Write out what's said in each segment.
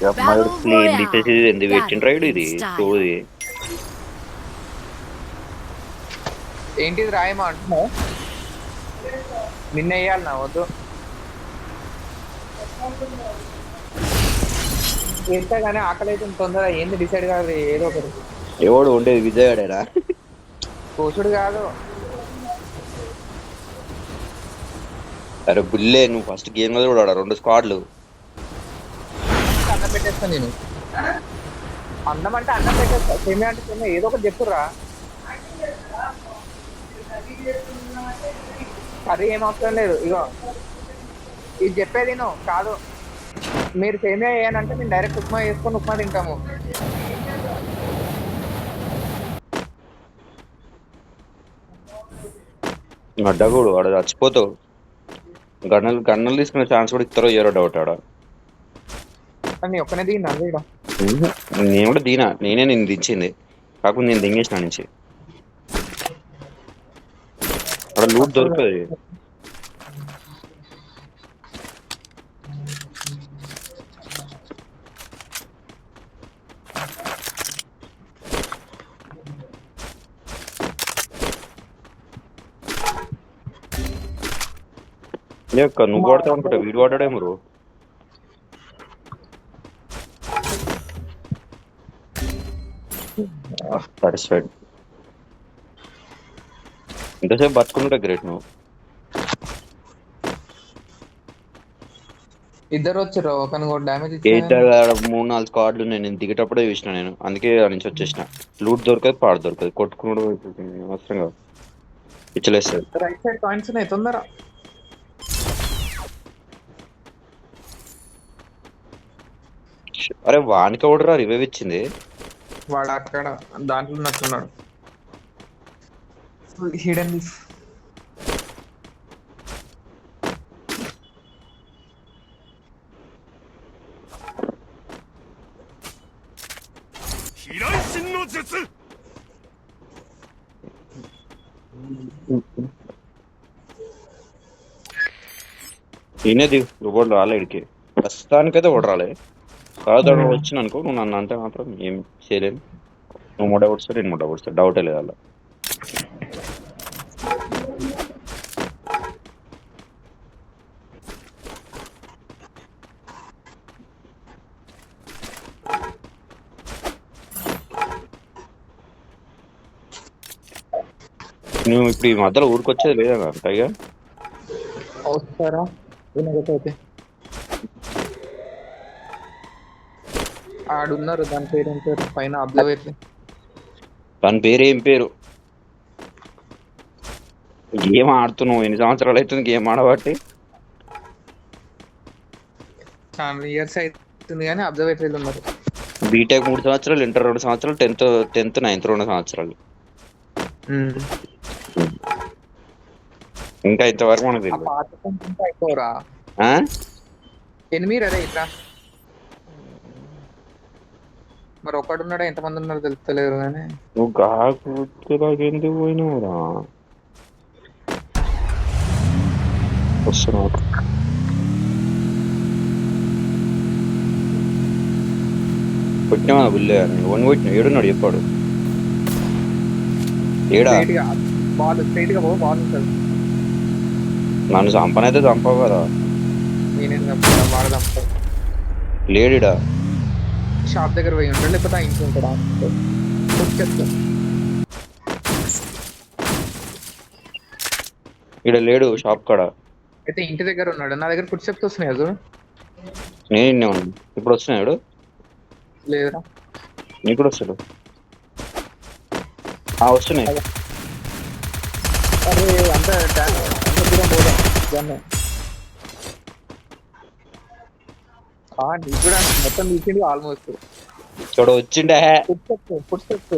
అమ్మాయి Battle flame తీసేసి Royale. ఎందుకు పెట్టిన Battle రైడ్ in ఇది style. చూది ఏంటిది రాయమా అంటున్నావు? నిన్న వేయాలి నా వద్దు వేస్తా కానీ ఆకలి అయితే తొందర ఏంది డిసైడ్ కాదు ఏదో ఒకటి ఎవడు ఉండేది విజయవాడేనా కోసుడు కాదు. అరే బుల్లే నువ్వు ఫస్ట్ గేమ్ లో కూడా 2 స్క్వాడ్లు అన్నం పెట్టేస్తాను నేను. అన్నం అంటే అన్నం పెట్టేస్తా, సేమే అంటే సేమే, ఏదో ఒకటి చెప్పుర్రా. కర్రీ ఏం అవసరం లేదు. ఇగో ఇది చెప్పేది నువ్వు కాదు, మీరు సేమియా వేయనంటే మేము డైరెక్ట్ ఉప్మా వేసుకొని ఉప్మా తింటాము. అడ్డగూడు వాడు చచ్చిపోతావు గన్నలు తీసుకునే ఛాన్స్ కూడా ఇస్తారో ఇయ్యారో డౌట్ ఆడ కానీ ఒక్కనే దిగినా ఇక్కడ. నేను కూడా నేనే నేను దించింది కాకుండా నేను దింగేసిన నుంచి అక్కడ లూట్ దొరుకుతుంది. నువ్వు కొడతావు అనుకుంటా వీడు కొట్టాడేమో బ్రో. సాటిస్ఫైడ్ ఇంతసేపు బతుకుంటే గ్రేట్ నువ్వు. ఇద్దరు వచ్చారు, ఒకని కూడా డ్యామేజ్ ఏ ఇచ్చాను. 3-4 స్క్వాడ్లు నేను దిగేటప్పుడే చూసిన నేను, అందుకే ఆ నుంచి వచ్చేసిన. లూట్ దొరకదు పాడు దొరకదు కొట్టుకున్నాడు అవసరం కాదు పిచ్చలేస్తుంది. రైట్ సైడ్ పాయింట్స్ ఉన్నాయి తొందర. అరే వానికి ఎవడరా రివైవ్ ఇచ్చింది? వాడు అక్కడ దాంట్లో ఉన్నట్టున్నాడు. Hidden leaf. ఈయనది ఎవడు రాలే ఇడికి ప్రస్తుతానికైతే ఎవడు రాలే. కాదు వచ్చిన అనుకో నువ్వు నన్ను అంటే మాత్రం ఏం చేయలేను. నువ్వు ముడ కొడుస్తా నేను ముడ కొడుస్తా డౌటే లేదు అలా. నువ్వు ఇప్పుడు ఈ మధ్యలో ఊరికొచ్చేది లేదా పైగా వస్తారా వినకపోతే? ఆడున్నారు, దాని పేరు ఏం పేరు పైన అబ్జర్వేటరీ. దాని పేరు ఏం పేరు? గేమ్ ఆడుతున్నావు ఎన్ని సంవత్సరాలు అవుతుంది గేమ్ ఆడబట్టి? చాలా ఇయర్స్ అవుతుంది కానీ అబ్జర్వేటరీలు ఉన్నారు. బీటెక్ 3 సంవత్సరాలు, ఇంటర్ 2 సంవత్సరాలు, 10th 9th 2 సంవత్సరాలు. ఇంకా ఇంతవరకు మనకు తెలియదు. అయిపోరా ఎనిమిది అదే ఇట్లా. మరి ఒకడున్నాడా ఎంతమంది ఉన్నారో తెలుస్తలేరు కానీ. నువ్వు కాకు ఎందుకు పోయినావురా? వస్తున్నావు కొట్టినా బుల్లే వన్ కొట్టినా. ఏడున్నాడు చెప్పాడు ఏడా? బాల్ స్ట్రైట్ గా పో, బాల్ ఉంటుంది. నన్ను చంపనైతే చంపవు కదా. నేనేం చంపుతా, బాగా చంపుతా. లేడిడా షాప్ దగ్గర పోయి ఉంటాడు, లేకపోతే ఆ ఇంట్లో ఉంటాడా చెప్తా. ఇక్కడ లేడు షాప్ కాడ. అయితే ఇంటి దగ్గర ఉన్నాడు. నా దగ్గర ఫుడ్ స్టెప్స్ వస్తున్నాయి అసలు. నేను ఇన్నే ఉన్నాను ఇప్పుడు. వస్తున్నాడు లేదురా, నీకు కూడా వస్తాడు. వస్తున్నాయి. అరే అంత దూరం పోదాం. నీకు కూడా మొత్తం తీసిండు ఆల్మోస్ట్. ఇక్కడ వచ్చిండే ఫుడ్ స్టెప్స్.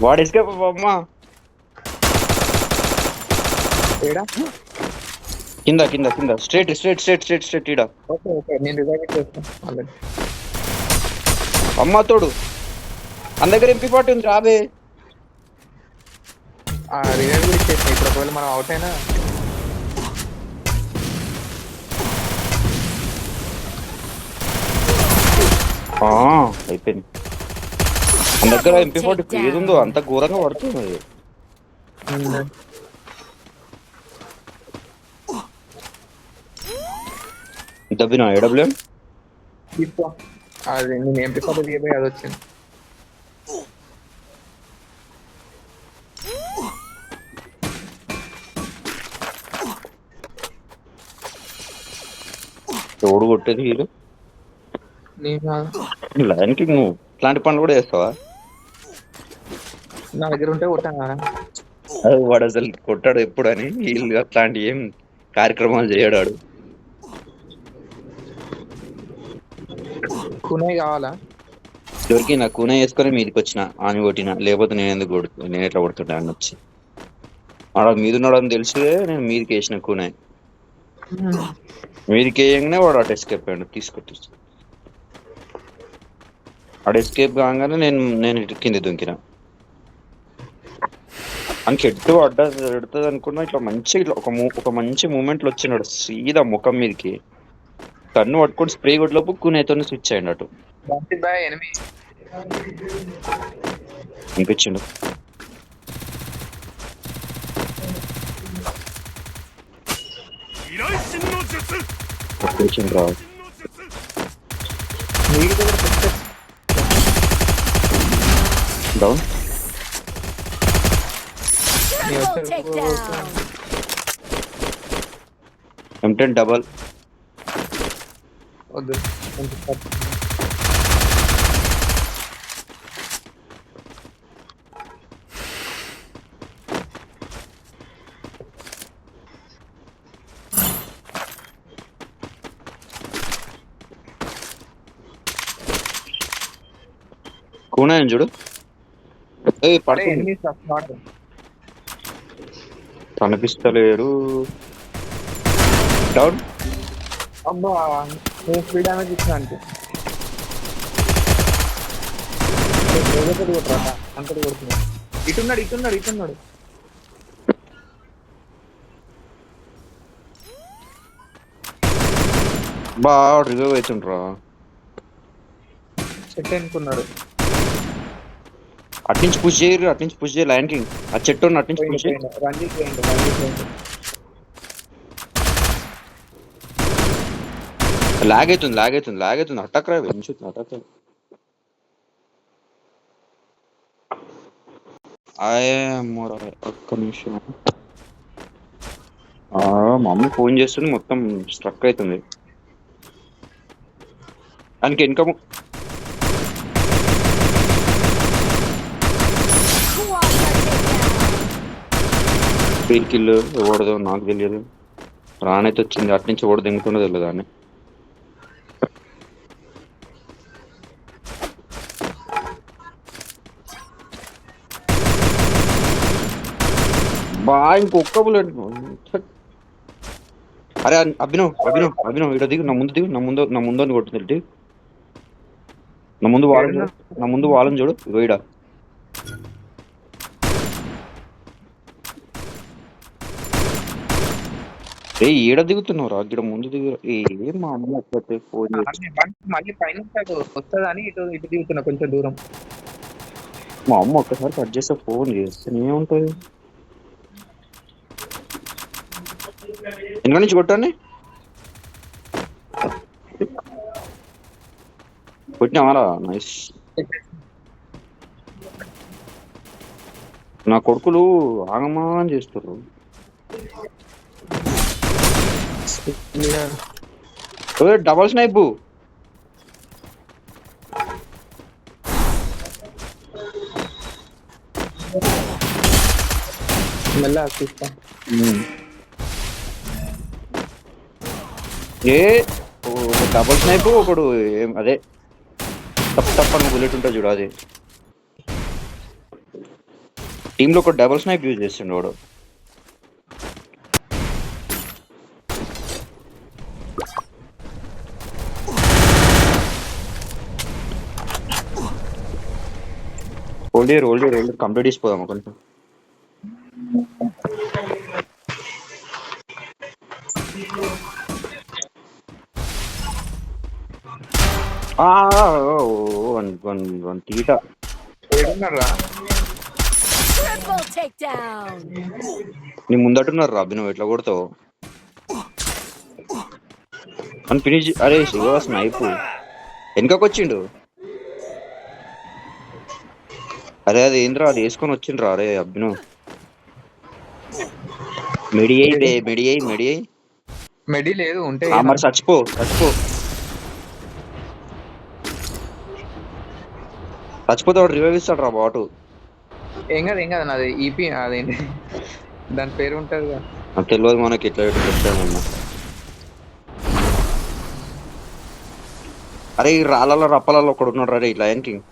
వాడు ఎస్కేప్ అమ్మా. ఏడా కింద కింద కింద straight straight straight straight straight ఈడ. ఓకే ఓకే నేను రిజైవ్ చేస్తాను ఆల్రెడీ. అమ్మ తోడు మన దగ్గర MP40 ఉంది రాబే. ఆ రిజైవ్ కూడా ఇచ్చేస్తాను ఇప్పుడు ఒకవేళ మనం అవుట్ అయినా. అయిపోయింది. మన దగ్గర MP40 ఏది ఉందో అంత ఘోరంగా పడుతుంది అది. దబ్బినా AWM తీసుకో. అది నేను ఎంపీ దిగిపోయి అది వచ్చింది. తోడు కొట్టేది హీరో. నేను లయన్కి నువ్వు ఇట్లాంటి పనులు కూడా చేస్తావా? నా దగ్గర ఉంటే కొట్టాను కదా. అది వాడు అసలు కొట్టాడు ఎప్పుడు అని, వీళ్ళు అట్లాంటి ఏం కార్యక్రమాలు చేయడాడు. కునే కావాలా? దొరికి నా కూన వేసుకొని మీదకి వచ్చిన ఆని కొట్టిన, లేకపోతే నేను ఎందుకు కొడుతు నేను ఎట్లా కొడుతుంటా అని వచ్చి ఆడ మీద ఉన్నాడని తెలిసి నేను మీదకి వేసిన కూన. మీదకి వేయంగానే వాడు అటు ఎస్కేప్ అయ్యాడు. తీసుకొట్టి అటు ఎస్కేప్ కాగానే నేను నేను ఇటు కింద దుంకిన. అని చెట్టు ఎడుతుంది అనుకున్నా. ఇట్లా మంచి ఇట్లా ఒక మంచి మూమెంట్లో వచ్చినాడు సీదా ముఖం మీదకి. కన్ను పట్టుకొని స్ప్రే కొట్లోపు కూనైతో స్విచ్ అయ్యండి అటు అనిపించిండు. రా డౌన్ M10 డబల్ వద్దు. కూన చూడు. కనిపిస్తలేడు. డౌన్. అబ్బా నేను స్పీడ్ డ్యామేజ్ ఇచ్చిన అంటే అంతటి కొడుతున్నాడు. ఇటున్నాడు. బా రివైవ్ అవుతుండ్రా. చెట్టు అనుకున్నాడు. అట్నుంచి పుష్ చేయి లయన్ కింగ్. ఆ చెట్టు అట్నుంచి పుష్ చేయి. లాగ్ అవుతుంది. అటాక్ రా వెంచుతుంది అటాక్. ఒక్క నిమిషం. మా మమ్మీ ఫోన్ చేస్తుంది, మొత్తం స్ట్రక్ అవుతుంది. దానికి ఇన్కమ్ స్పీడ్ కిల్ ఓడదో నాకు తెలియదు. రానైతే వచ్చింది అట్నుంచి ఓడ దింగుతుండో తెలియదు అని. బా ఇంకొక్క బుల్లెట్. అరే అభినవ్ ఇక్కడ దిగు. నా ముందు కొట్టుతుంది. నా ముందు వాళ్ళని చూడు. ఇగో ఈడ ఏడ దిగుతున్నావు రా? ఇక్కడ ముందు దిగు. మా అమ్మ ఫోన్ మళ్ళీ పైన వస్తుందని ఇటు దిగుతున్నా కొంచెం దూరం. మా అమ్మ ఒక్కసారి కట్ చేస్తే ఫోన్ చేస్తేనే ఉంటుంది. వెనక నుంచి కొట్టండి. కొట్టినావారా? నైస్. నా కొడుకులు ఆగమాన్ చేస్తారు. Double snipe. డబల్ స్నైప్ ఒకడు అదే తప్పని బుల్లెట్ ఉంటుంది చూడు. అది టీంలో ఒక డబల్ స్నైప్ యూజ్ చేస్తుండే వాడు. ఓల్డ్ కంప్లీట్ చేసిపోదాం కొంచెం. వన్ తీట ఏడున్నారా? Triple takedown. నీ ముందట్టున్నారు రా నువ్వు ఎట్లా కొడతావు అని ఫినిష్. అరే శివ స్నైపు వెనకకు వచ్చిండు. అరే అది ఏంద్రా అది వేసుకొని వచ్చిండ్రా. అరే అభిను మెడి మెడి లేదు ఉంటే మరి చచ్చిపో. చచ్చిపోతే వాడు రివైవ్ ఇస్తాడు రా బాటు. ఏం కాదు నాది ఈపీ అదేంటి దాని పేరు ఉంటది కదా. నాకు తెలియదు మనకి ఎట్లా పెట్టామన్నా. అరే ఈ రాళ్ళలో రప్పలలో ఒకడు ఉన్నాడు రా ఈ లయన్ కింగ్.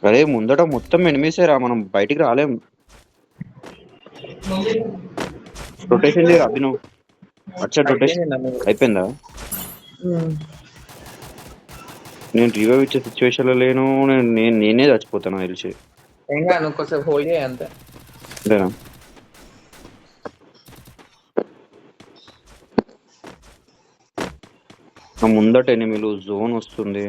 అరే ముందట మొత్తం ఎనిమిసేరా మనం బయటికి రాలేం. రొటేషన్ చేయరా అభిను. వచ్చా రొటేషన్ అయిపోయిందా? నేను రివైవ్ ఇచ్చే సిచ్యువేషన్ లో లేను. నేనే చచ్చిపోతాను తెలిసి. ఏం కాదు నువ్వు కొంచెం హోల్డ్ చేయ అంతే. అంతేనా? నా ముందట ఎనిమిలు జోన్ వస్తుంది.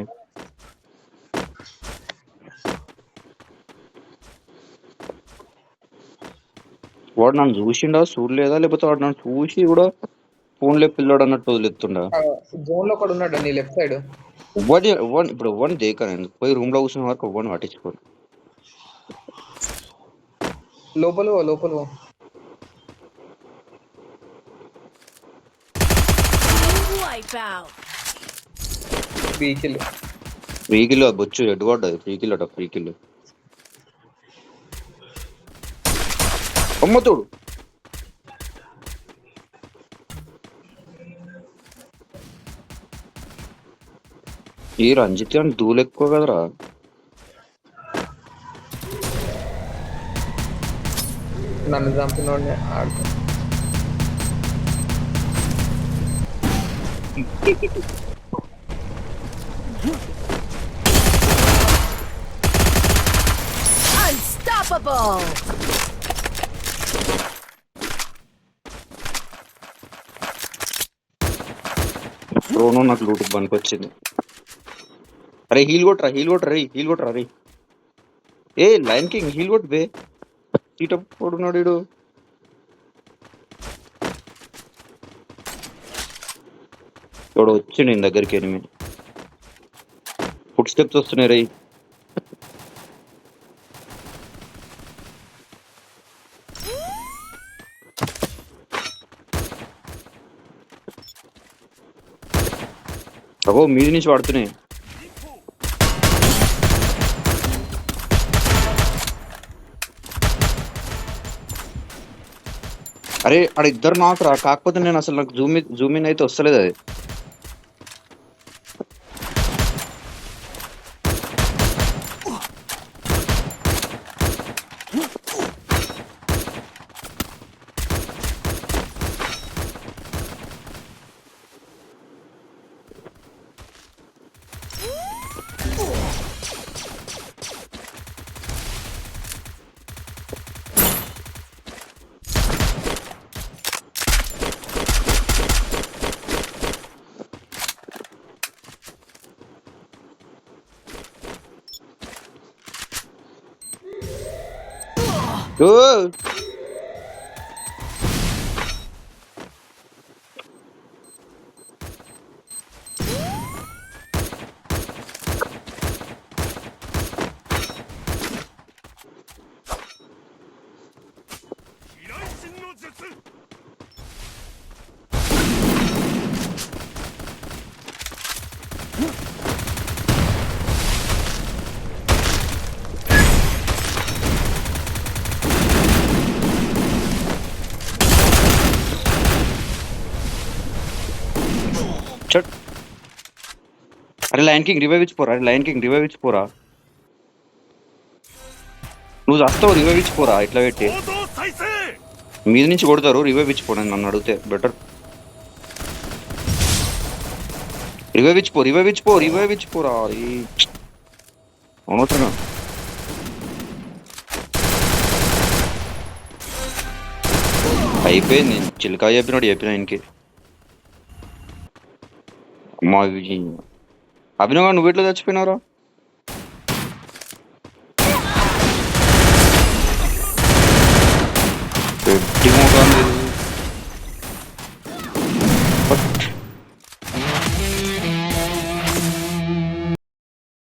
వాడు నన్ను చూసిండా చూడలేదా, లేకపోతే వాడు నన్ను చూసి కూడా ఫోన్లే పిల్లడు అన్నట్టు వదిలేస్తుండా? జోన్ లో ఒకడు ఉన్నాడు నీ లెఫ్ట్ సైడ్. ఇప్పుడు ఎవ్వరిని దేకా నేను పోయి రూమ్ లో కూర్చున్న వరకు ఎవ్వరిని పట్టించుకోను. లోపల Wipeout. ఫ్రీకిల్ బొచ్చు ఎడ్డు పడ్డది. ఫ్రీకిల్ అమ్మతోడు. ఈ రంజిత్ అని ధూళి ఎక్కువ కదరా. నన్ను చంపినోడిని ఆడుతా. Unstoppable. రోనో నాకు లూట్ పనికొచ్చింది. అరే హీల్ కొట్టరా రే. ఏ లైన్ కింగ్ హీల్ కొట్టు బే. చీటప్పుడున్నాడు వీడు. ఇప్పుడు వచ్చిండు నేను దగ్గరికి ఎనిమిది. ఫుట్ స్టెప్స్ వస్తున్నాయి రై. అగో మీది నుంచి పడుతున్నాయి. అరే ఆడ ఇద్దరు నాకు రా. కాకపోతే నేను అసలు నాకు జూమ్ ఇన్ అయితే వస్తలేదు అది. ఓ చట్ అరే లయన్ కింగ్ రివైవ్ ఇచ్చిపోరా, అరే లయన్ కింగ్ రివైవ్ ఇచ్చిపోరా. నువ్వు వస్తావు రివైవ్ ఇచ్చిపోరా ఇట్లా పెట్టి. మీద నుంచి కొడతారు, రివైవ్ ఇచ్చిపో. నన్ను అడిగితే బెటర్. రివైవ్ ఇచ్చిపోరా. అనవసరంగా అయిపోయింది. నేను చిలకా చెప్పినట్టు చెప్పిన ఆయనకి. మా అభినవ్ గారు నువ్వు ఎట్లా చచ్చిపోయినారా? పెట్టి మోకాలు